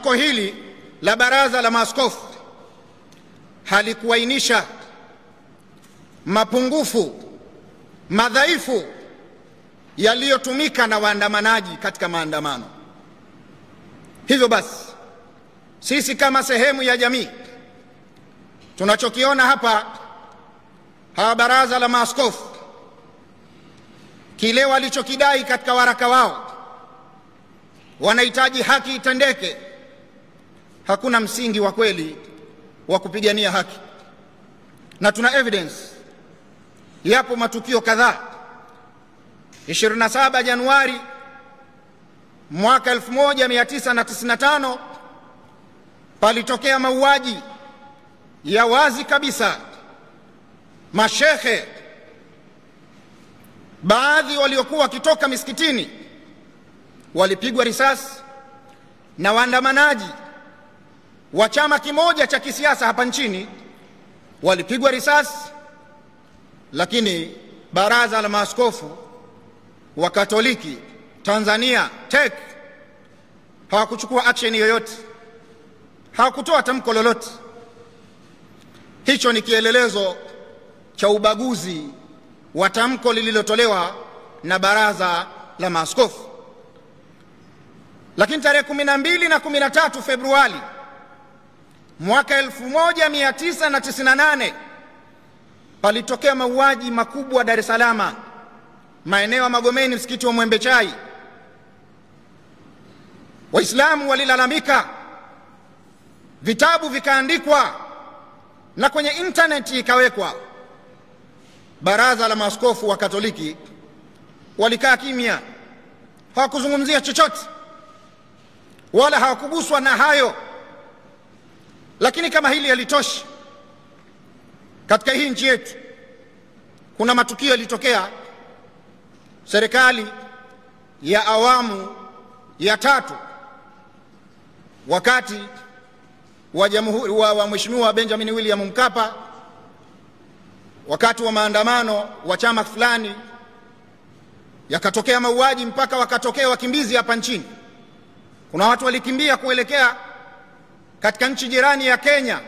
Tamko hili la Baraza la Maaskofu halikuainisha mapungufu, madhaifu yaliyotumika na waandamanaji katika maandamano. Hivyo basi, sisi kama sehemu ya jamii tunachokiona hapa, Baraza la Maaskofu kile walichokidai katika waraka wao, wanahitaji haki itendeke, hakuna msingi wa kweli wa kupigania haki. Na tuna evidence, yapo matukio kadhaa. 27 Januari mwaka 1995 palitokea mauaji ya wazi kabisa. Mashehe baadhi waliokuwa wakitoka misikitini walipigwa risasi na waandamanaji wa chama kimoja cha kisiasa hapa nchini walipigwa risasi, lakini Baraza la Maaskofu wa Katoliki Tanzania TEC hawakuchukua action yoyote, hawakutoa tamko lolote. Hicho ni kielelezo cha ubaguzi wa tamko lililotolewa na Baraza la Maaskofu. Lakini tarehe 12 na 13 Februari mwaka 1998 palitokea mauaji makubwa Dar es Salaam, maeneo ya Magomeni, msikiti wa Mwembe Chai. Waislamu walilalamika, vitabu vikaandikwa na kwenye internet ikawekwa. Baraza la Maaskofu wa Katoliki walikaa kimya, hawakuzungumzia chochote wala hawakuguswa na hayo. Lakini kama hili yalitosha, katika hii nchi yetu kuna matukio yalitokea. Serikali ya awamu ya 3 wakati wa Mheshimiwa Benjamin William Mkapa, wakati wa maandamano wa chama fulani, yakatokea mauaji mpaka wakatokea wakimbizi hapa nchini. Kuna watu walikimbia kuelekea katika nchi jirani ya Kenya